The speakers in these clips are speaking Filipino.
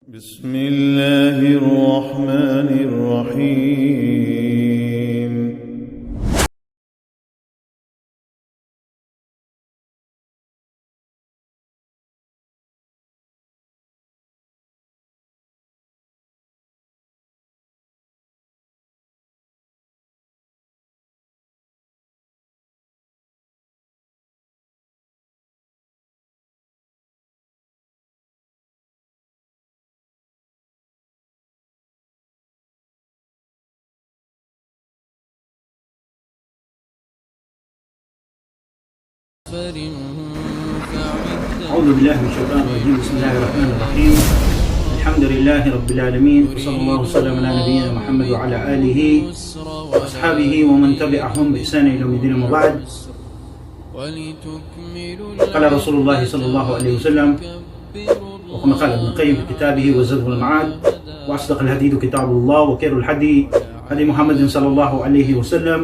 بسم الله الرحمن الرحيم. أعوذ بالله من الشيطان الرجيم. بسم الله الرحمن الرحيم. الحمد لله رب العالمين، وصلى الله وسلم على نبينا محمد وعلى آله وأصحابه ومن تبعهم بإحسان إلى يوم الدين. أما بعد، قال رسول الله صلى الله عليه وسلم وكما قال ابن القيم في كتابه وزاد المعاد: وأصدق الحديث كتاب الله، وخير الهدي هدي محمد صلى الله عليه وسلم،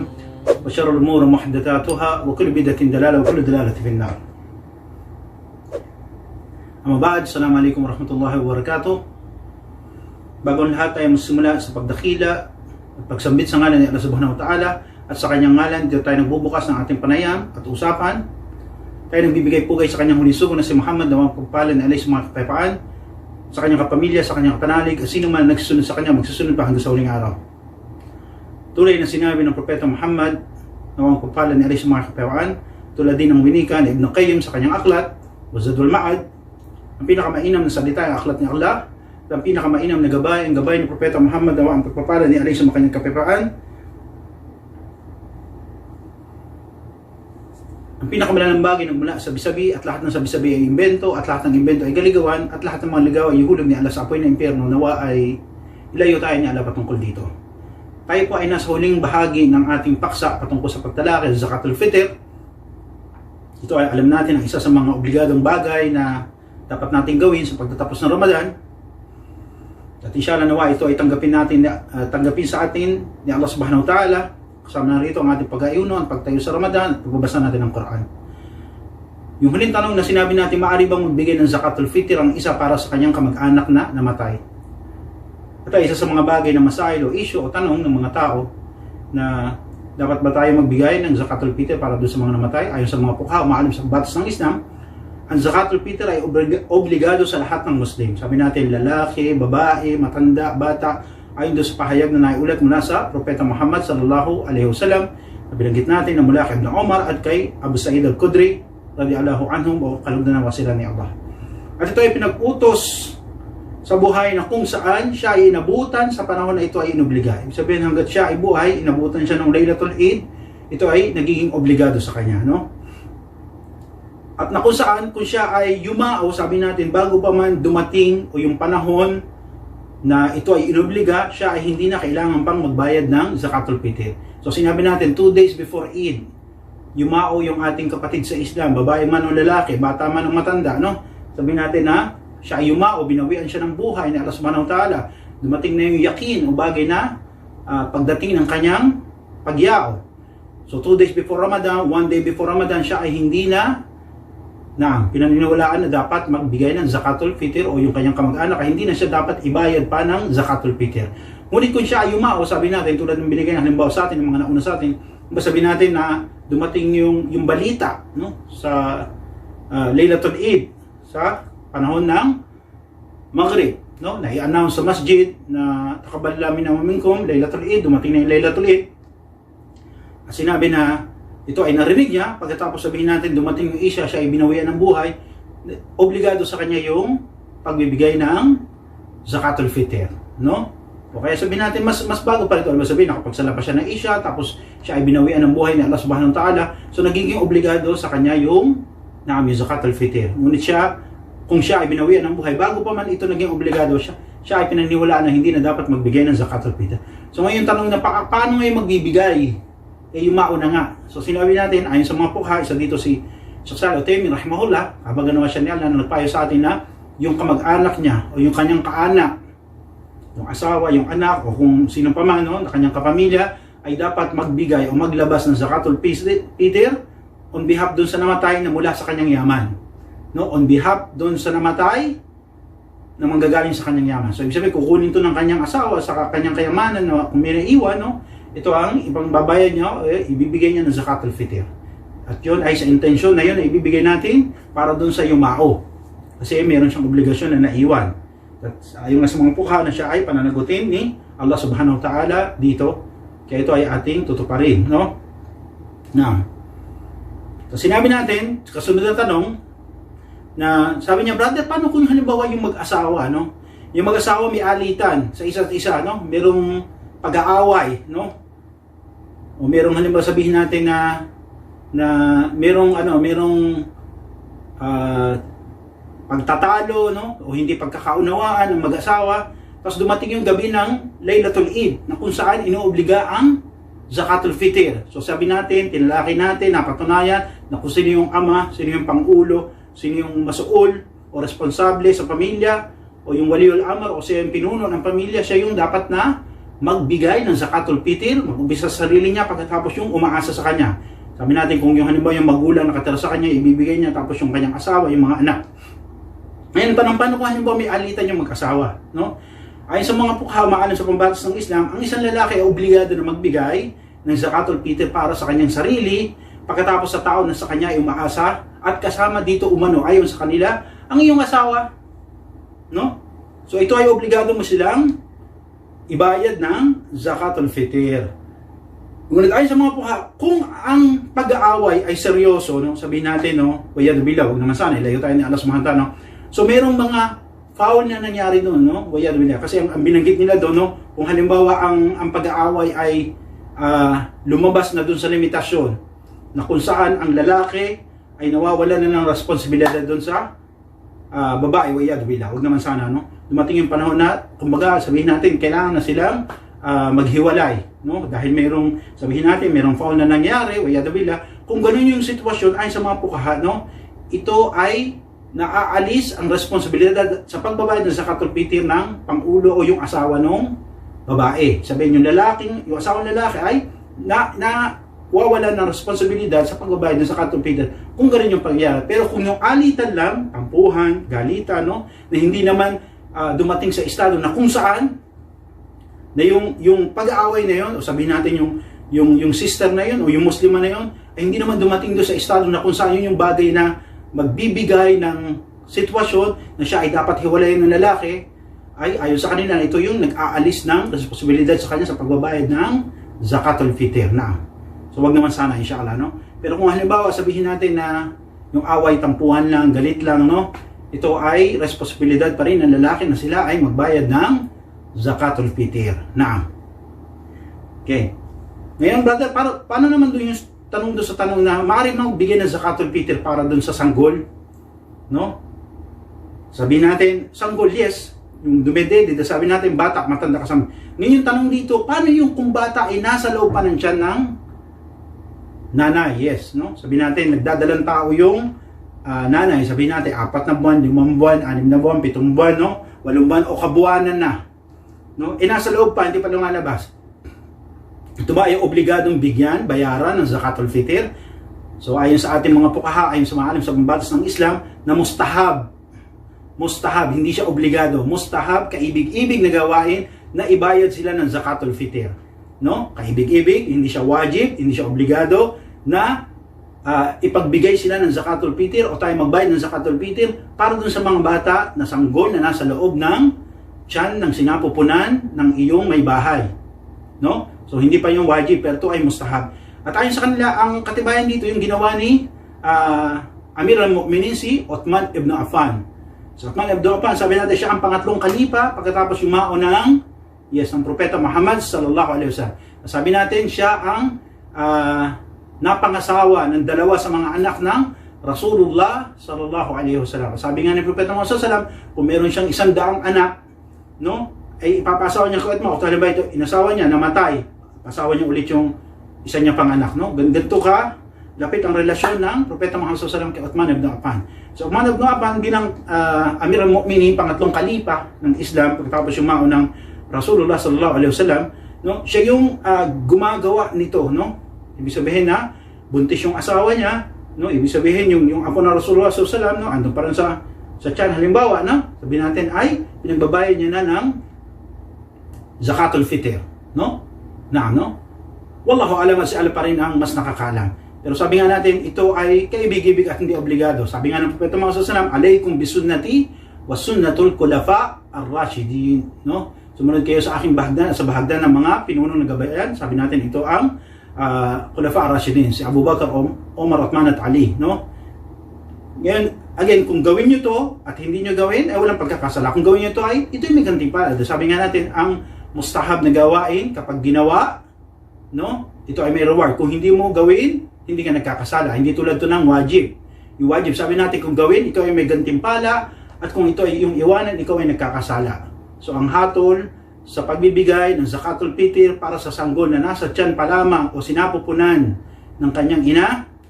وشر الأمور محدثاتها، وكل بدعة ضلالة، وكل ضلالة في النار. Amma ba'd, assalamu alaikum warahmatullahi wabarakatuh. Bago ang lahat ay magsimula sa pagdakila at pagsambit sa ngalan ni Allah subhanahu wa ta'ala, at sa kanyang ngalan dito tayo nagbubukas ng ating panayam at usapan. Tayo nagbibigay pugay sa kanyang huling sugo na si Muhammad na mga pagpala na alay sa mga kapayapaan, sa kanyang kapamilya, sa kanyang kapanalig, at sino man nagsusunod sa kanya magsusunod pa hanggang sa huling araw. Tulad na sinabi ng Propeta Muhammad na mga pagpala na alay sa mga kapayapaan, tulad din ng winika ni Ibn Qayyim sa kanyang aklat Zadul Ma'ad. Ang pinakamainam na salita ay aklat ni Allah, at ang pinakamainam na gabay ang gabay ni Propeta Muhammad na ang pagpapala ni alay sa mga kanyang kapayapaan. Ang pinakamalalang bagay na mula sa sabi-sabi, at lahat ng sabi-sabi ay imbento, at lahat ng imbento ay galigawan, at lahat ng mga ligaw ay ihulog ni Allah sa apoy ng impyerno. Nawa ay ilayo tayo ni Allah patungkol dito. Tayo po ay nasa huling bahagi ng ating paksa patungkol sa pagtalakay sa Zakatul Fitr. Ito ay alam natin ang isa sa mga obligadong bagay na dapat natin gawin sa pagtatapos ng Ramadan. At inshallah nawa ito ay tanggapin sa atin ni Allah subhanahu wa ta'ala. Kasama na rito ang ating pag-ayuno, ang pagtayo sa Ramadan, at pagbabasa natin ng Quran. Yung huling tanong na sinabi natin, maaari bang magbigay ng Zakatul Fitr ang isa para sa kanyang kamag-anak na namatay? Ito ay isa sa mga bagay na masail o issue o tanong ng mga tao na dapat ba tayo magbigay ng Zakatul Fitr para doon sa mga namatay? Ayon sa mga pukha o maalam sa batas ng Islam, ang Zakatul Fitr ay obligado sa lahat ng Muslim. Sabi natin, lalaki, babae, matanda, bata, ayon doon sa pahayag na naiulat mula sa Propeta Muhammad sallallahu alaihi wasallam. Binanggit natin na mula kay Ibn Umar at kay Abu Sa'id al-Khudri radhiyallahu anhum, o kalugdan ng wasila ni Allah. At ito ay pinag-utos sa buhay na kung saan siya ay inabutan sa panahon na ito ay inobliga. Ibig sabihin, hanggat siya ay buhay, inabutan siya ng Laylatul Eid, ito ay nagiging obligado sa kanya, no? At na kung saan, kung siya ay yumao, sabi natin, bago pa man dumating o yung panahon na ito ay inobliga, siya ay hindi na kailangan pang magbayad ng Zakatul Fitr. So sinabi natin, 2 days before Eid, yumao yung ating kapatid sa Islam, babae man o lalaki, bata man o matanda, no? Sabi natin na siya ay yumao, binawian siya ng buhay ni Allah subhanahu wa ta'ala. Dumating na yung yakin o bagay na pagdating ng kanyang pagyao. So 2 days before Ramadan, 1 day before Ramadan, siya ay hindi na pinaniniwalaan na dapat magbigay ng Zakatul Fitr o yung kanyang kamag-anak, ay hindi na siya dapat ibayad pa ng Zakatul Fitr. Ngunit kung siya ay yumao, sabi natin, tulad ng binigay ng halimbawa sa atin, ng mga nauna sa atin, sabi natin na dumating yung balita, no, sa Laylatul Eid, sa panahon ng Maghrib, no, na i-announce sa masjid na taqabbal minna wa minkum Laylatul Eid, dumating na yung Laylatul Eid. At sinabi na ito ay narinig niya, pagkatapos sabihin natin dumating yung Isya, siya ay binawian ng buhay, obligado sa kanya yung pagbibigay ng Zakatul Fitr, no? O kaya sabihin natin, mas bago pa ito, sabihin nakapagsala pa siya ng Isya, tapos siya ay binawian ng buhay ni Allah subhanahu wa ta'ala, so nagiging obligado sa kanya yung Zakatul Fitr. Ngunit siya, kung siya ay binawian ng buhay, bago pa man ito naging obligado, siya ay pinaniniwalaan na hindi na dapat magbigay ng Zakatul Fitr. So ngayon tanong na, paano ngayon magbibigay? Yumao na nga. So sinabi natin, ayon sa mga pukha, isa dito si Sheikh Shalih Al-Uthaymeen rahimahullah, habang ganawa siya niya na nagpayo sa atin na yung kamag-anak niya o yung kanyang kaanak, yung asawa, yung anak, o kung sino pa man, no, na kanyang kapamilya, ay dapat magbigay o maglabas ng Zakatul Fitr on behalf doon sa namatay na mula sa kanyang yaman. No, on behalf doon sa namatay na manggagaling sa kanyang yaman. So ibig sabihin, kukunin to ng kanyang asawa sa kanyang kayamanan na kung may naiwan, no? Ito ang ibang babayad niya, ibibigay niya ng zakatul fitr. At yun ay sa intensyon na yun na ibibigay natin para doon sa yumao. Kasi meron siyang obligasyon na naiwan. At ayon nga sa mga pukha na siya ay pananagutin ni Allah subhanahu wa ta'ala dito. Kaya ito ay ating tutuparin, no? Na, so sinabi natin, kasunod na tanong, na sabi niya, brother, paano kung halimbawa yung mag-asawa, no? Yung mag-asawa may alitan sa isa't isa, no? Merong pag-aaway, no? O merong halimbawa sabihin natin na merong pagtatalo, no? O hindi pagkakaunawaan ng mag-asawa. Tapos dumating yung gabi ng Laylatul Eid na kung saan inuobliga ang zakatul fitr. So sabi natin, tinalaki natin, napatunayan na kung sino yung ama, sino yung pangulo, sino yung masuol o responsable sa pamilya, o yung waliul amr o siya yung pinuno ng pamilya, siya yung dapat na magbigay ng zakatul fitr, mag-umpisa sa sarili niya pagkatapos yung umaasa sa kanya. Sabi natin kung yung halimbawa yung magulang nakatira sa kanya, ibibigay niya, tapos yung kanyang asawa, yung mga anak. Ngayon, paano kung halimbawa may alitan yung mag-asawa, no? Ayon sa mga pukha, maalam sa pambatas ng Islam, ang isang lalaki ay obligado na magbigay ng zakatul fitr para sa kanyang sarili, pagkatapos sa tao na sa kanya ay umaasa, at kasama dito umano ayon sa kanila ang iyong asawa, no? So ito ay obligado mo silang ibayad ng zakatul fitr. Ngunit ayon sa mga pukha, kung ang pag-aaway ay seryoso, no, sabihin natin, no, wayad billah, huwag naman sana ilayo tayo ni Allah subhanahu wa ta'ala, no? So merong mga foul na nangyari doon, no, wayad billah, kasi ang binanggit nila doon, no, kung halimbawa ang pag-aaway ay lumabas na doon sa limitasyon na kung saan ang lalaki ay nawawala na ng responsibilidad doon sa babae, wayad billah, huwag naman sana, no? Dumating yung panahon na, kumbaga, sabihin natin, kailangan na silang maghiwalay, no? Dahil merong, sabihin natin, merong foul na nangyari, wayad billah. Kung ganun yung sitwasyon, ay sa mga pukaha, no? Ito ay naaalis ang responsibilidad sa pagbabayad ng zakatul fitr ng pangulo o yung asawa ng babae. Sabihin yung asawang lalaki ay wawala ng responsibilidad sa pagbabayad ng zakatul fitr kung ganun yung pangyayari. Pero kung yung alitan lang, tampuhan, galitan, no, na hindi naman dumating sa estado na kung saan na yung pag-aaway na yun, o sabihin natin yung sister na yun o yung muslima na yun, ay hindi naman dumating doon sa estado na kung saan yun yung bagay na magbibigay ng sitwasyon na siya ay dapat hiwalayin ng lalaki, ay ayon sa kanila, ito yung nag-aalis ng responsibilidad sa kanya sa pagbabayad ng zakatul fitr na. So wag naman sana, inshallah, no? Pero kung halimbawa sabihin natin na yung away, tampuhan lang, galit lang, no? Ito ay responsibilidad pa rin ng lalaki na sila ay magbayad ng zakatul fitr na. Okay. Ngayon, brother, paano naman doon yung tanong doon sa tanong na maaari nang bigyan ng zakatul fitr para doon sa sanggol, no? Sabihin natin, sanggol, yes. Yung dumedede, sabi natin, bata, matanda kasama. Ngayon yung tanong dito, paano yung kung bata ay nasa loob pa ng tiyan ng nanay? Yes, no? Sabihin natin, nagdadalang tao yung nanay. Sabihin natin, 4 na buwan, 5 buwan, 6 na buwan, 7 buwan, no? 8 buwan o kabuwanan na. No? Nasa loob pa, hindi pa lumalabas. Ito ba ay obligadong bigyan, bayaran ng zakatul fitr? So ayon sa ating mga pukaha, ayon sa mga alim sa pambatas ng Islam, na mustahab, hindi siya obligado. Mustahab, kaibig-ibig na gawain na ibayad sila ng zakatul fitr. No? Kaibig-ibig, hindi siya wajib, hindi siya obligado na ipagbigay sila ng zakatul fitr o tayo magbayad ng zakatul fitr para dun sa mga bata na sanggol na nasa loob ng tiyan ng sinapupunan ng iyong may bahay. No? So hindi pa yung wajib, pero ito ay mustahab. At ayon sa kanila, ang katibayan dito yung ginawa ni Amir al-Mu'minin si Uthman ibn Affan. So Uthman ibn Affan, sabi natin siya ang pangatlong kalipa pagkatapos yumao ng ng propeta Muhammad sallallahu alaihi wasallam. Sabi natin siya ang napangasawa ng 2 sa mga anak ng Rasulullah sallallahu alaihi wasallam. Sabi nga ni propeta Muhammad sallallahu alaihi wasallam, kung meron siyang 100 anak, no, ay ipapasawa niya kay Uthman. O talaga ito, inasawa niya, namatay, pasawa niya ulit yung isa niya pang anak, no? Ganito ka lapit ang relasyon ng propeta Muhammad sallallahu alaihi wasallam kay Uthman ibn Affan. So Uthman ibn Affan bilang Amir al-Mu'minin, pangatlong kalipa ng Islam pagkatapos yumao ng Rasulullah sallallahu alaihi wasallam, no? Siya yung gumagawa nito, no? Ibig sabihin na buntis yung asawa niya, no? Ibig sabihin yung apo na Rasulullah sallallahu alaihi wasallam, no? Andun pa rin sa sa tiyan. Halimbawa, no? Sabihin natin ay pinagbabayad niya na ng zakatul fitr, no? No? Wallahu alam, si Allah pa rin ang mas nakakalam. Pero sabi nga natin, ito ay kaibig-ibig at hindi obligado. Sabi nga ng Propeta Muhammad sallallahu alaihi wasallam, "Alaykum bisunnati wa sunnatul khulafa ar-rashidin." No? Sumunod kayo sa aking bahagdan at sa bahagdan ng mga pinunong nagabayan. Sabi natin, ito ang khulafa ar-rashidin, si Abu Bakar, Omar, Uthman at Ali, no? Ngayon, again, kung gawin nyo to at hindi nyo gawin, ay walang pagkakasala. Kung gawin nyo to ay, ito yung may gantimpala. Sabi nga natin, ang mustahab na gawain kapag ginawa, no? Ito ay may reward. Kung hindi mo gawin, hindi ka nagkakasala. Hindi tulad to ng wajib. Yung wajib, sabi natin, kung gawin, ito ay may gantimpala, at kung ito ay yung iwanan, ikaw ay nagkakasala. So, ang hatol sa pagbibigay ng zakatul fitr para sa sanggol na nasa tiyan pa lamang o sinapupunan ng kanyang ina,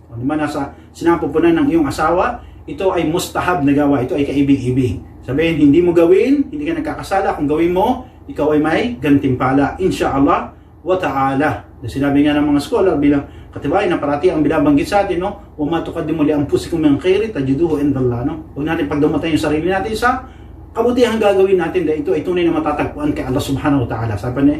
o naman nasa sinapupunan ng iyong asawa, ito ay mustahab na gawa, ito ay kaibig-ibig. Sabihin, hindi mo gawin, hindi ka nagkakasala. Kung gawin mo, ikaw ay may gantimpala, insyaallah wa ta'ala. Sinabi nga ng mga scholar bilang katibayan na parati ang binabanggit sa atin, no? "Wa ma tuqaddimu li anfusikum min khairin tajiduhu indallah," no? Huwag natin pagdumatay yung sarili natin sa kabutihang gagawin natin dahil ito ay tunay na matatagpuan kay Allah subhanahu wa ta'ala. Sabi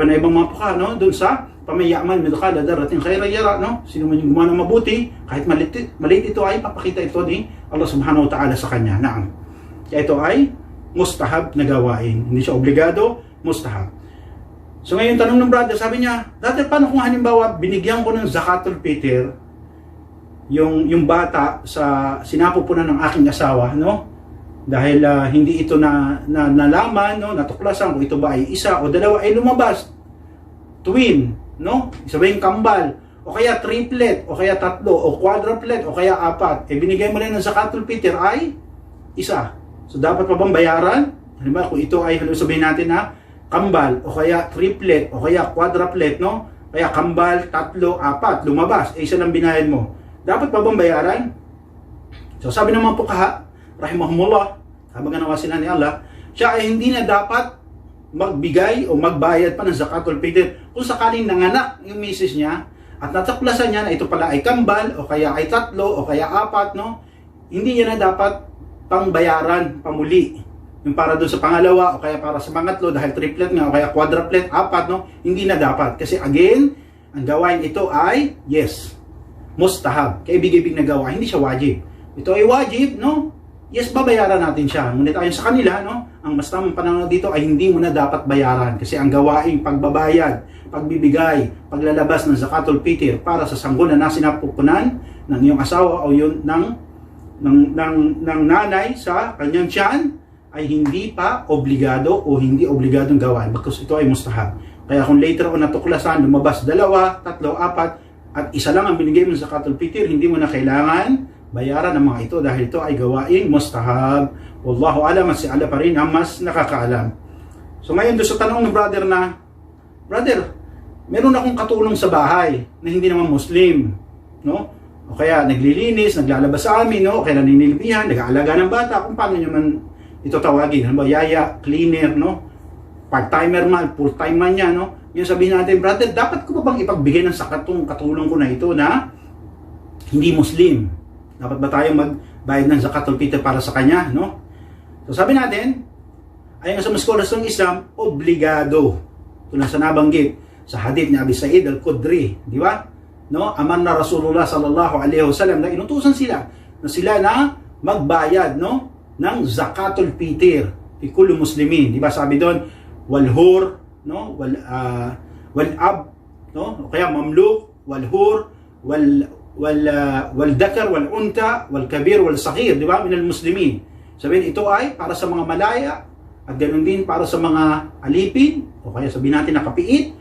na ibang mga puka, no? Doon sa pamayaman midqala daratin khairan yara, no? Sino man yung gumawa ng mabuti, kahit maliit ito ay papakita ito ni Allah subhanahu wa ta'ala sa kanya. Naam. Kaya ito ay mustahab na gawain. Hindi siya obligado, mustahab. So ngayon tanong ng brother, sabi niya, "Dati paano kung halimbawa binigyan ko ng zakatul fitr yung bata sa sinapupunan ng aking asawa, no? Dahil hindi ito nalaman, no, natuklasan kung ito ba ay isa o dalawa, ay lumabas twin, no? Sabihin kambal, o kaya triplet, o kaya tatlo, o quadruplet, o kaya apat. Binigay mo lang ng zakatul fitr ay isa. So dapat pa bang bayaran? Halimbawa kung ito ay sabihin natin na kambal, o kaya triplet, o kaya quadruplet, no? Kaya kambal, tatlo, apat, lumabas, isa lang binayad mo. Dapat pa bang bayaran? So sabi ng mga pukaha, rahimahumullah, habang ganawa sila ni Allah, siya ay hindi na dapat magbigay o magbayad pa ng zakatul fitr kung sakaling nanganak yung misis niya at natuklasan niya na ito pala ay kambal o kaya ay tatlo o kaya apat, no? Hindi niya na dapat pangbayaran pamuli yung para doon sa pangalawa o kaya para sa pangatlo dahil triplet nga o kaya quadruplet, apat, no? Hindi na dapat kasi again, ang gawain ito ay yes, mustahab, kaibig-ibig na gawa, hindi siya wajib. Ito ay wajib, no? Yes, babayaran natin siya. Ngunit ayon sa kanila, no, ang mas tamang pananaw dito ay hindi mo na dapat bayaran kasi ang gawaing pagbabayad, pagbibigay, paglalabas ng zakatul fitr para sa sanggol na nasinapupunan ng iyong asawa o yun ng nanay sa kanyang tiyan ay hindi pa obligado o hindi obligadong gawain because ito ay mustahab. Kaya kung later on natuklasan, lumabas dalawa, tatlo, apat at isa lang ang binigay mo sa zakatul fitr, hindi mo na kailangan bayaran ng mga ito dahil ito ay gawain mustahab. Wallahu alam, at si Allah pa rin ang mas nakakaalam. So ngayon doon sa tanong ng brother na, "Brother, meron akong katulong sa bahay na hindi naman Muslim, no? O kaya naglilinis, naglalabas sa amin, no? O kaya naninilbihan, nag-aalaga ng bata, kung paano nyo man ito tawagin, ano ba, yaya, cleaner, no? Part-timer man, full-time man yan, no? Yung sabihin natin, brother, dapat ko ba bang ipagbigay ng katulong ko na ito na hindi Muslim? Dapat ba tayo magbayad ng zakatul fitr para sa kanya, no? So sabi natin, ayon sa mga scholars ng Islam, obligado. Tulad sa nabanggit sa hadith ni Abi Sa'id al-Khudri, di ba? No, amanna Rasulullah sallallahu alaihi wasallam na inutusan sila na magbayad, no, ng zakatul fitr fi kulli muslimin, di ba? Sabi doon, wal hur, no, wal ab, no, o kaya mamluk, wal hur, wal dakar, wal unta, wal kabir, wal saghir, di ba? Minal muslimin. Sabihin, ito ay para sa mga malaya at ganoon din para sa mga alipin o kaya sabihin natin na kapiit,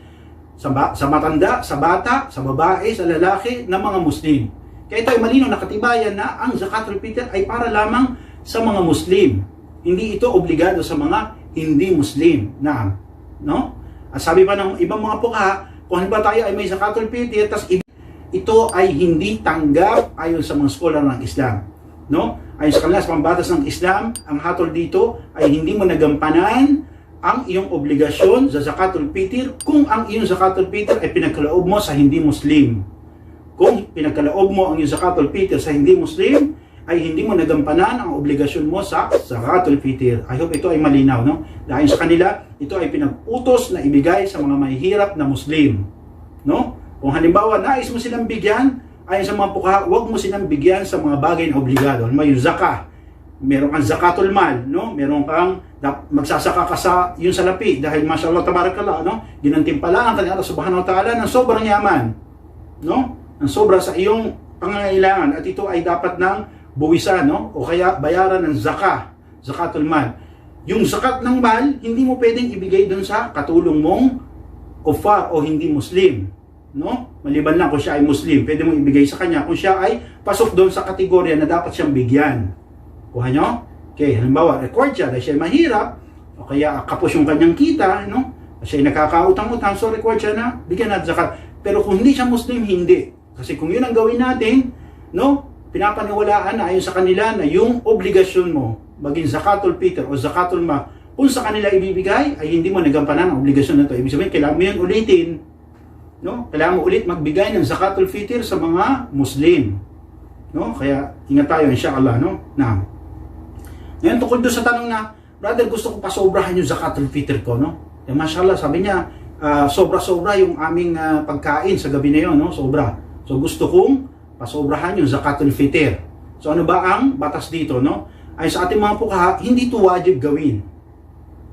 sa matanda, sa bata, sa babae, sa lalaki ng mga Muslim. Kaya ito ay malinaw na katibayan na ang zakatul fitr ay para lamang sa mga Muslim. Hindi ito obligado sa mga hindi Muslim. Naam, no? At sabi pa ng ibang mga puka, kung halimbawa tayo ay may zakatul fitr, tas ito ay hindi tanggap ayon sa mga scholar ng Islam, no? Ayon sa kanila, sa pambatas ng Islam, ang hatol dito ay hindi mo nagampanan ang iyong obligasyon sa zakatul fitr kung ang iyong zakatul fitr ay pinagkaloob mo sa hindi Muslim. Kung pinagkaloob mo ang iyong zakatul fitr sa hindi Muslim, ay hindi mo nagampanan ang obligasyon mo sa zakatul fitr. I hope ito ay malinaw, no? Dahil sa kanila, ito ay pinag-utos na ibigay sa mga mahihirap na Muslim, no? Kung halimbawa nais mo silang bigyan, ayon sa mga pukaha, huwag mo silang bigyan sa mga bagay na obligado. May zakah, meron kang zakatul mal, no? Meron kang magsasaka ka sa yung salapi dahil mashallah tabarakallah, no? Ginantimpalaan ka ni Allah subhanahu wa ta'ala ng sobrang yaman, no? Ang sobra sa iyong pangangailangan, at ito ay dapat ng buwisan, no? O kaya bayaran ng zakah, zakatul mal. Yung zakat ng mal, hindi mo pwedeng ibigay dun sa katulong mong kuffar o hindi Muslim, no? Maliban lang kung siya ay Muslim, pwede mong ibigay sa kanya kung siya ay pasok doon sa kategorya na dapat siyang bigyan. Kuha nyo? Okay, halimbawa, record siya dahil siya ay mahirap, o kaya kapos yung kanyang kita, no? Siya ay nakakautang-utang, so record siya na bigyan natin zakat. Pero kung hindi siya Muslim, hindi. Kasi kung yun ang gawin natin, no? Pinapaniwalaan na ayon sa kanila na yung obligasyon mo, maging zakatul fitr o zakatul ma, kung sa kanila ibibigay, ay hindi mo nagampanan ang obligasyon na ito. Ibig sabihin, kailangan mo yan ulitin. No? Kailangan mo ulit magbigay ng zakatul fitr sa mga Muslim. No? Kaya, ingat tayo, insyaAllah. No? Na. Ngayon, tukod doon sa tanong na, brother, gusto ko pasobrahan yung zakatul fitr ko. No? Eh, mashallah, sabi niya, sobra-sobra yung aming pagkain sa gabi na yun. No? Sobra. So, gusto kong pasobrahan yung zakatul fitr. So ano ba ang batas dito, no? Ay sa ating mga pukaha, hindi ito wajib gawin,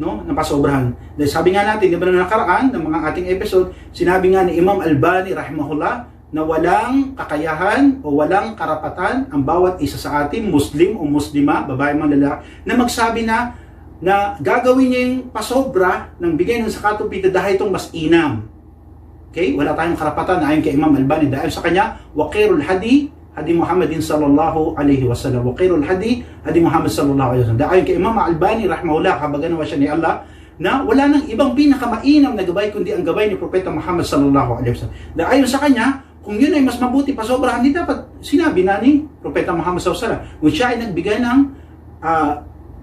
no? Na pasobrahan. Dahil sabi nga natin, di ba na nakaraan ng mga ating episode, sinabi nga ni Imam Albani rahimahullah na walang kakayahan o walang karapatan ang bawat isa sa atin, Muslim o Muslima, babae man lalaki, na magsabi na gagawin niya yung pasobra ng bigay ng zakatul fitr dahil itong mas inam. Okay? Wala tayong karapatan ayon kay Imam Albani dahil sa kanya, waqirul hadi Muhammadin sallallahu alaihi wasallam. Waqirul hadi Muhammad sallallahu alaihi wasallam. Dahil kay Imam Albani rahimahullah, kabaganawa siya ni Allah, na wala nang ibang pinakamainam na gabay kundi ang gabay ni Propeta Muhammad sallallahu alaihi wasallam. Dahil sa kanya, kung yun ay mas mabuti pasobrahan, hindi dapat sinabi na ni Propeta Muhammad sallallahu alaihi wasallam. Kung siya ay nagbigay ng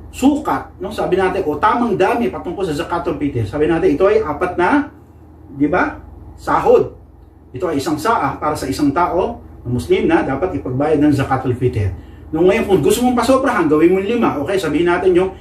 sukat, no? Sabi natin, o tamang dami patungkol sa zakatul fitr. Sabi natin, ito ay 4 na, di ba? Sahod. Ito ay isang saa para sa isang tao na Muslim na dapat ipagbayad ng zakatul fitr. Nung ngayon, kung gusto mong pasobrahan, gawin mo 5. Okay, sabihin natin yung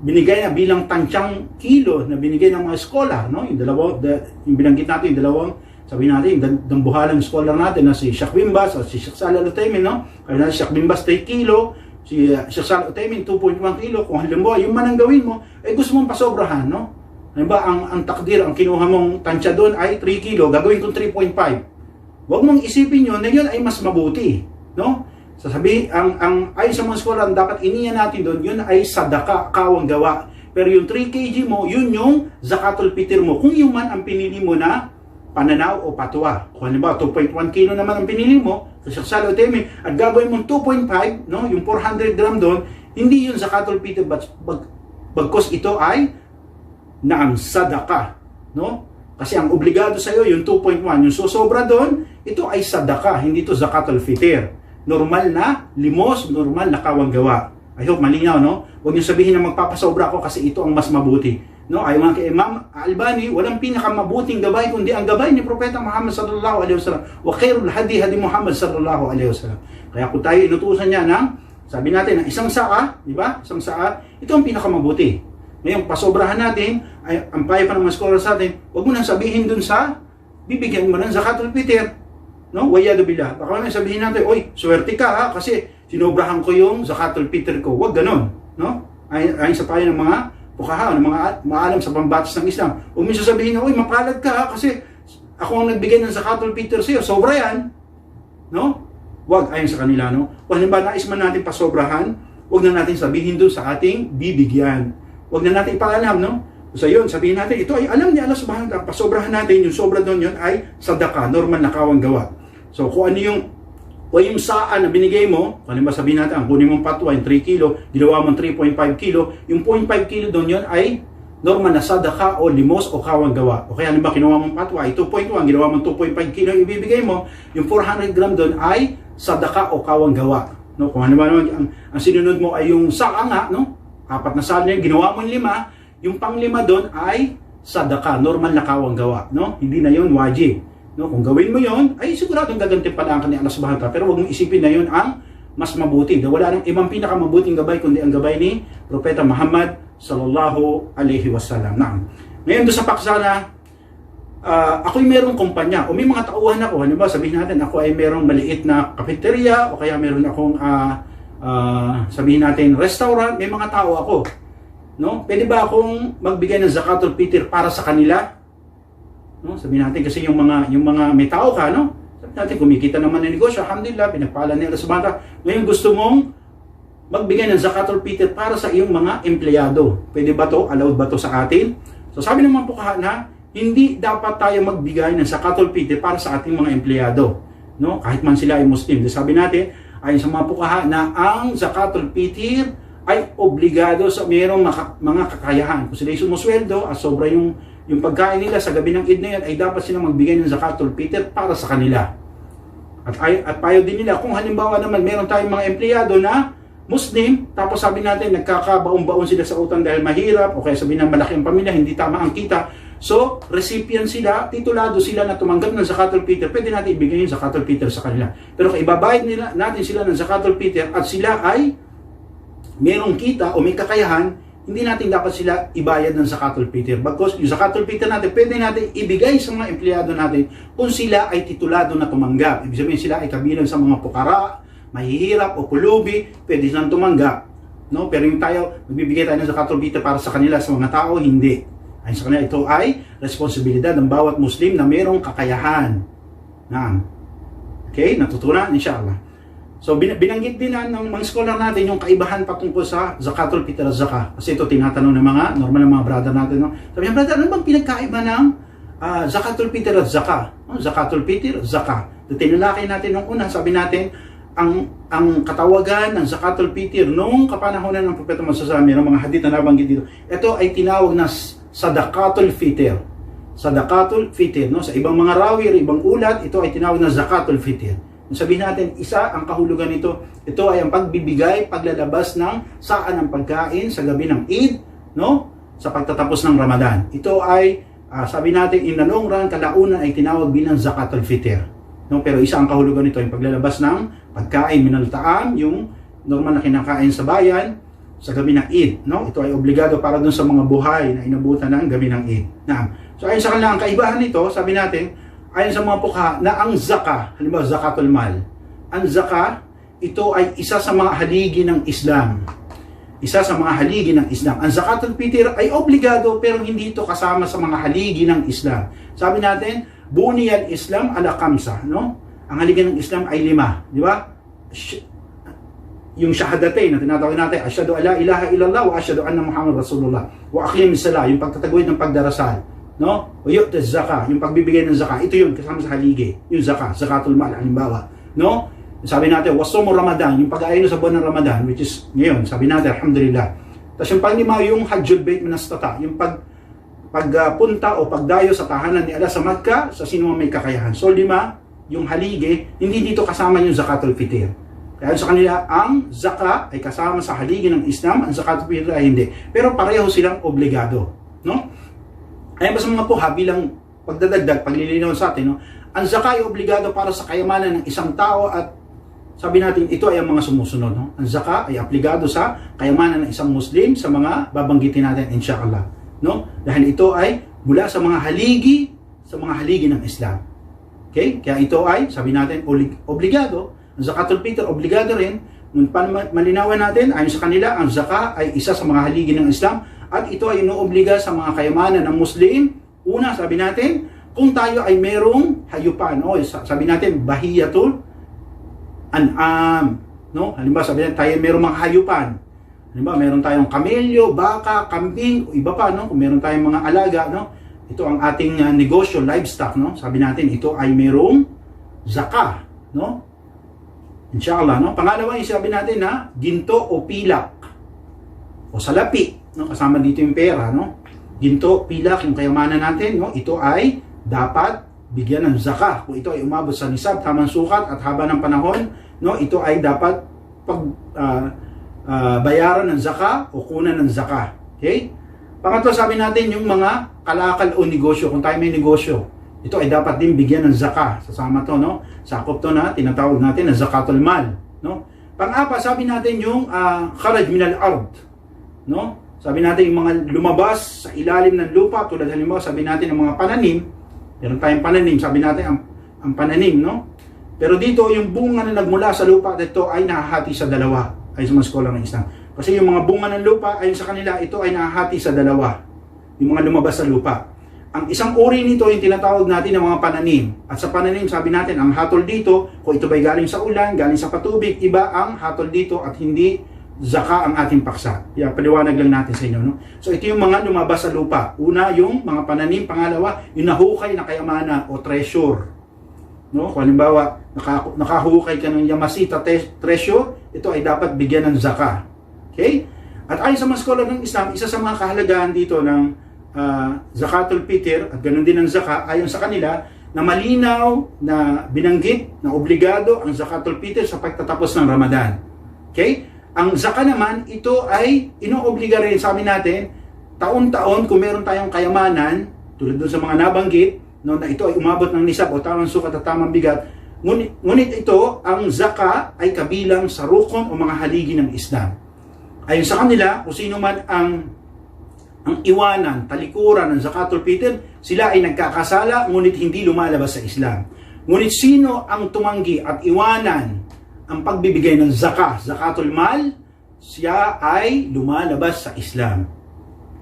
binigay na bilang tansyang kilo na binigay ng mga scholar, no? Yung binanggit natin, yung dalawang, sabihin natin, yung buhalang scholar natin na si Sheikh Bimbas o si Sheikh Salih Al-Utaymin, no? Kaya na si Sheikh Bimbas 3 kilo, si Sheikh Salih Al-Utaymin 2.1 kilo. Kung halimbawa, yung man ang gawin mo, ay gusto mong pasobrahan, no? Halimbawa, ang takdir, ang kinuha mong tansya doon ay 3 kilo, gagawin kong 3.5. Huwag mong isipin yun na yun ay mas mabuti, no? Sasabi, ang ayon sa mga scholar, dapat iniya natin doon, yun ay sadaka, kawang gawa. Pero yung 3 kg mo, yun yung zakatul fitr mo. Kung yung man ang pinili mo na pananaw o patwa. Kung halimbawa, 2.1 kilo naman ang pinili mo, sa Sheikh Salih Al-Utaymin, at gagawin mong 2.5, no? Yung 400 gram doon, hindi yun zakatul fitr, bagkos ito ay na ang sadaka, no? Kasi ang obligado sa iyo yung 2.1, yung susobra doon, ito ay sadaka, hindi ito zakatul fitr. Normal na limos, normal na kawang gawa. I hope malinaw, no? Huwag niyo sabihin na magpapasobra ako kasi ito ang mas mabuti, no? Ayon kay Imam Albani, walang pinakamabuting gabay kundi ang gabay ni Propeta Muhammad sallallahu alaihi wasallam. Wa khairul hadi Muhammad sallallahu alaihi wasallam. Kaya kung tayo inutusan niya ng, sabi natin, ng isang saa, di ba? Isang saa, ito ang pinakamabuti. Ngayon, pasobrahan natin, ay, ang payo pa ng mga scholar sa atin, huwag mo nang sabihin dun sa, bibigyan mo ng zakatul fitr. No? Wayado billah. Baka naman sabihin natin, oy, swerte ka ha, kasi sinobrahan ko yung zakatul fitr ko. Huwag ganon. No? Ayon sa payo ng mga pukaha, ng mga maalam sa pambatas ng Islam. Huwag mo sabihin na, oy, mapalad ka ha, kasi ako ang nagbigay ng zakatul fitr sa'yo. Sobra yan. No? Huwag, ayon sa kanila. No? Kung halimbawa nais man natin pasobrahan, huwag na natin sabihin dun sa ating bibigyan. Huwag na natin ipaalam, no? So yun, sabihin natin, ito ay alam ni Allah subhanahu wa ta'ala, pasobrahan natin, yung sobra doon yun ay sadaka, normal na kawang gawa. So kung ano yung saa na binigay mo, kung ano ba sabihin natin, ang kunin mong patwa, yung 3 kilo, ginawa mong 3.5 kilo, yung 0.5 kilo doon yun ay normal na sadaka o limos o kawang gawa. O kaya halimbawa, kinuha mong patwa, ay 2.1, ginawa mong 2.5 kilo, ibibigay mo, yung 400 gram doon ay sadaka o kawang gawa. No? Kung halimbawa naman, ang sinunod mo ay yung saa nga, no? 4 na sala yung ginawa mong 5, yung pang 5 doon ay sadaka, normal na kawang gawa, no? Hindi na yun wajib, no? Kung gawin mo yun, ay siguradong gagantimpalaan ka ni Allah subhanahu wa ta'ala, pero huwag mong isipin na yun ang mas mabuti. Wala nang ibang pinakamabuting gabay kundi ang gabay ni Propeta Muhammad sallallahu alaihi wasallam. Ngayon doon sa paksa na ako'y merong kumpanya o may mga tauhan ako, halimbawa sabihin natin ako ay merong maliit na cafeteria o kaya meron akong sabihin natin restaurant, may mga tao ako. No? Pwede ba akong magbigay ng zakatul fitr para sa kanila? No? Sabihin natin kasi yung mga may tao ka, no? Sabihin natin kumikita naman ng negosyo, alhamdulillah, pinagpala nila sa bata. Ngayon gusto mong magbigay ng zakatul fitr para sa iyong mga empleyado. Pwede ba to? Allowed ba to sa atin? So sabi naman po na hindi dapat tayo magbigay ng zakatul fitr para sa ating mga empleyado. No? Kahit man sila ay Muslim. Sabi natin, ayon sa mga pukaha na ang zakatul fitr ay obligado sa mayroong mga kakayahan. Kung sila sumusweldo at sobra yung pagkain nila sa gabi ng Eid na yan, ay dapat silang magbigay ng zakatul fitr para sa kanila. At payo din nila, kung halimbawa naman meron tayong mga empleyado na Muslim, tapos sabi natin nagkakabaon-baon sila sa utang dahil mahirap, o kaya sabihin ng malaki ang pamilya, hindi tama ang kita. So, recipient sila, titulado sila na tumanggap ng zakatul fitr, pwede natin ibigay yung zakatul fitr sa kanila. Pero kung ibabayad natin sila ng zakatul fitr at sila ay merong kita o may kakayahan, hindi natin dapat sila ibayad ng zakatul fitr. Because yung zakatul fitr natin, pwede natin ibigay sa mga empleyado natin kung sila ay titulado na tumanggap. Ibig sabihin sila ay kabilang sa mga pukara, mahihirap o pulubi, pwede silang tumanggap. No? Pero yung magbibigay tayo ng zakatul fitr para sa kanila, sa mga tao, hindi. Ayon sa kanila, ito ay responsibilidad ng bawat Muslim na merong kakayahan. Okay? Natutunan, inshallah. So, binanggit din ng mga scholar natin yung kaibahan patungkol sa zakatul fitr at zakah. Kasi ito tinatanong ng mga normal na mga brother natin. No? Sabi niya, brother, ano bang pinagkaiba ng zakatul fitr at zakah? Zakatul fitr, zakah. Tinalakay natin nung una, sabi natin, ang katawagan ng zakatul fitr nung kapanahonan ng Propeta Muhammad, ng mga hadith na nabanggit dito, ito ay tinawag na sadaqatul fitr. Sadaqatul fitr. No? Sa ibang mga rawi, ibang ulat, ito ay tinawag na zakatul fitr. Sabihin natin, isa ang kahulugan nito, ito ay ang pagbibigay, paglalabas ng saan ng pagkain sa gabi ng Eid, no? Sa pagtatapos ng Ramadan. Ito ay, sabi natin, in the long run, kalaunan ay tinawag bilang zakatul fitr. No? Pero isa ang kahulugan nito, yung paglalabas ng pagkain, minal ta'am, yung normal na kinakain sa bayan, sa gabi ng Eid. No? Ito ay obligado para dun sa mga buhay na inabutan ng gabi ng Eid. So ayon sa kanila, ang kaibahan nito, sabi natin, ayon sa mga pukha na ang zakah, halimbawa zakatul mal, ang zakah, ito ay isa sa mga haligi ng Islam. Isa sa mga haligi ng Islam. Ang zakatul fitr ay obligado pero hindi ito kasama sa mga haligi ng Islam. Sabi natin, buniyal Islam ala kamsa, no? Ang haligi ng Islam ay 5, di ba? Yung shahadatain na tinatawag natin, asyhadu alla ilaha illallah wa asyhadu anna Muhammad Rasulullah. Wa aqimis salah, yung pagtataguyod ng pagdarasal. No? O yu'ta zakah, yung pagbibigay ng zakah, ito yun kasama sa haligi, yung zakah, zakatul mal, halimbawa. No? Sabi natin, wasomo Ramadan, yung pag-aayos sa buwan ng Ramadan, which is ngayon, sabi natin, alhamdulillah. Tapos yung panglima, yung hajjul bait manastata, yung pagpunta o pagdayo sa tahanan ni Allah sa Makkah, sa sino may kakayahan. So 5, yung haligi, hindi dito kasama yung zakatul fitr. Kaya sa kanila, ang zakah ay kasama sa haligi ng Islam, ang zakatul fitr ay hindi. Pero pareho silang obligado. No? Ayan ba sa mga puha, bilang pagdadagdag, paglilinaw sa atin, no? Ang zakah ay obligado para sa kayamanan ng isang tao at sabi natin, ito ay ang mga sumusunod. No? Ang zakah ay obligado sa kayamanan ng isang Muslim sa mga babanggitin natin, inshallah. No? Dahil ito ay mula sa mga haligi ng Islam. Okay? Kaya ito ay, sabi natin, obligado. Ang zakatul fitr, obligado rin. Nung malinawan natin, ayon sa kanila, ang zakah ay isa sa mga haligi ng Islam. At ito ay inoobliga sa mga kayamanan ng Muslim. Una, sabi natin, kung tayo ay merong hayupan, o sabi natin, bahiyatul an'am. No? Halimbawa, sabi natin, tayo merong mga hayupan. Halimbawa, meron tayong kamelyo, baka, kambing, o iba pa, no? Kung meron tayong mga alaga, no? Ito ang ating negosyo, livestock, no? Sabi natin, ito ay merong zakah, no? Inshallah, no? Pangalawa, yung sabi natin na ginto o pilak o salapi. No, kasama dito yung pera, no? Ginto, pilak, yung kayamanan natin, no? Ito ay dapat bigyan ng zakah. Kung ito ay umabot sa nisab, tamang sukat at haba ng panahon, no? Ito ay dapat bayaran ng zakah o kunan ng zakah. Okay? Pangatlo, sabi natin yung mga kalakal o negosyo. Kung tayo may negosyo, ito ay dapat din bigyan ng zakah. Sasama to, no? Sakop to na tinatawag natin na zakatul mal, no? Pang-apat, sabi natin yung kharaj min al-ard, no? Sabi natin yung mga lumabas sa ilalim ng lupa, tulad halimbawa, sabi natin ang mga pananim, meron tayong pananim, sabi natin ang pananim, no? Pero dito, yung bunga na nagmula sa lupa, ito ay nahahati sa dalawa, ay sa mga scholar ng Islam. Kasi yung mga bunga ng lupa, ayon sa kanila, ito ay nahahati sa dalawa, yung mga lumabas sa lupa. Ang isang uri nito, yung tinatawag natin ng mga pananim. At sa pananim, sabi natin, ang hatol dito, kung ito ba'y galing sa ulan, galing sa patubig, iba ang hatol dito at hindi zaka ang ating paksa. Kaya paliwanag lang natin sa inyo. No? So ito yung mga lumabas sa lupa. Una, yung mga pananim. Pangalawa, yung nahukay na kayamanan o treasure. No? Kung halimbawa, nakahukay ka ng Yamasita treasure, ito ay dapat bigyan ng zaka. Okay? At ayon sa mga scholar ng Islam, isa sa mga kahalagahan dito ng zakatul fitr at ganun din ang zaka, ayon sa kanila, na malinaw na binanggit na obligado ang zakatul fitr sa pagtatapos ng Ramadan. Okay? Ang zaka naman, ito ay inoobliga rin, sabi natin, taon-taon kung meron tayong kayamanan, tulad doon sa mga nabanggit, no, na ito ay umabot ng nisab o tamang sukat at tamang bigat, ngunit ito, ang zaka ay kabilang sa rukun o mga haligi ng Islam. Ayon sa kanila, kung sino man ang iwanan, talikuran ng zakatul fitr, sila ay nagkakasala, ngunit hindi lumalabas sa Islam. Ngunit sino ang tumanggi at iwanan ang pagbibigay ng zakatul mal, siya ay lumalabas sa Islam.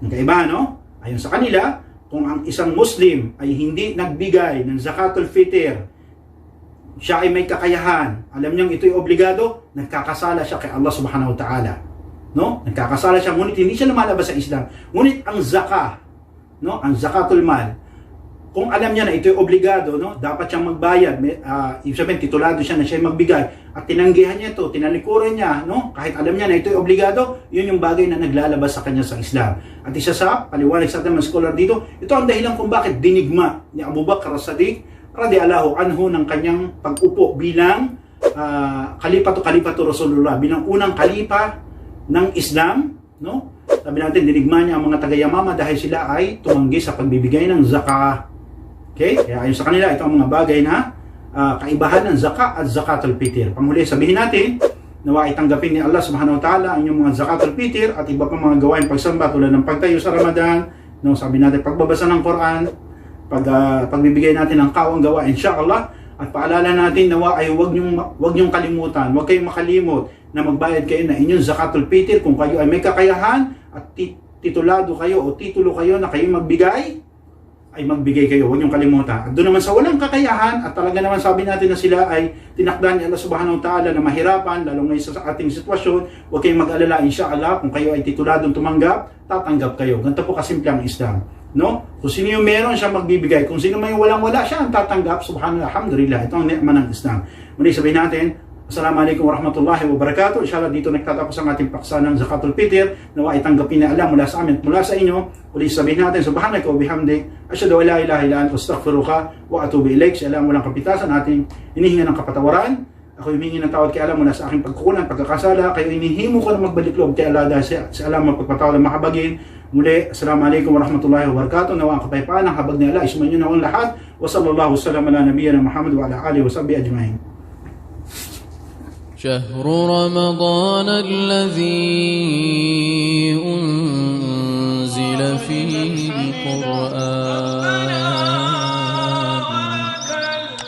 Nagkaiba, no? Ayon sa kanila, kung ang isang Muslim ay hindi nagbigay ng zakatul fitr, siya ay may kakayahan, alam niyang ito'y obligado, nagkakasala siya kay Allah subhanahu wa ta'ala. No? Nagkakasala siya, ngunit hindi siya lumalabas sa Islam. Ngunit ang zaka, no? Ang zakatul mal, kung alam niya na ito'y obligado, no? Dapat siyang magbayad. Ibig sabihin, titulado siya na siya magbigay. At tinanggihan niya ito, tinalikuran niya, no? Kahit alam niya na ito'y obligado, yun yung bagay na naglalabas sa kanya sa Islam. At isa sa paliwanag sa ating mga scholar dito, ito ang dahilan kung bakit dinigma ni Abu Bakr as-Siddiq radhiyallahu anhu ng kanyang pag-upo bilang kalipatu Rasulullah, bilang unang kalipa ng Islam, no? Sabi natin, dinigma niya ang mga taga-Yamama dahil sila ay tumanggi sa pagbibigay ng zakah. Okay? Kaya ayon sa kanila, ito ang mga bagay na kaibahan ng zaka at zakatul fitr. Panghuli, sabihin natin, nawa itanggapin ni Allah subhanahu wa ta'ala ang inyong mga zakatul fitr at iba pang mga gawain pagsamba tulad ng pagtayo sa Ramadan, no? Sabi natin, pagbabasa ng Quran, pagbibigay natin ng kawang gawa, insyaAllah, at paalala natin, nawa ay huwag niyong kalimutan, huwag kayong makalimot na magbayad kayo na inyong zakatul fitr kung kayo ay may kakayahan at titulado kayo o titulo kayo na kayo magbigay, ay magbigay kayo, huwag niyong kalimutan. At doon naman sa walang kakayahan, at talaga naman sabi natin na sila ay tinakdan ni Allah subhanahu wa ta'ala na mahirapan, lalo ngayon sa ating sitwasyon, huwag kayong mag-alala, insyaAllah, kung kayo ay tituladong tumanggap, tatanggap kayo. Ganito po kasimple ang Islam. No? Kung sino yung meron siya magbibigay, kung sino may walang-wala siya ang tatanggap, subhanallah, alhamdulillah, ito ang ni'ma ng Islam. Muli sabihin natin, Assalamualaikum warahmatullahi wabarakatuh. Inshallah dito nagtatapos ang ating paksa ng zakatul fitr. Nawa itanggapin na Allah mula sa amin at mula sa inyo. Uli sabihin natin, subhanaka wa bihamdik, asyhadu an la ilaha illa anta, astaghfiruka wa atubu ilaik. Sa alam walang kapitasan, ating inihinga ng kapatawaran. Ako humingi ng tawad kay Allah mula sa aking pagkukulang, pagkakasala. Kayo inihimo ko na magbalik loob kay Allah dahil sa alam magpagpatawad ng mahabagin. Muli, Assalamualaikum warahmatullahi wabarakatuh. Nawa ang kapayapaan ng habag ni Allah ismainyo na ang lahat. Wa sallallahu sallam ala nabiyyina Muhammad wa ala alihi wa sahbihi ajma'in. شهر رمضان الذي أنزل فيه القرآن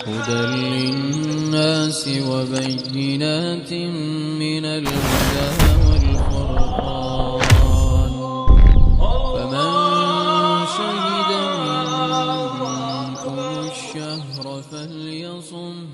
هدى للناس وبينات من الهدى والفرقان فمن شهد منكم الشهر فليصمه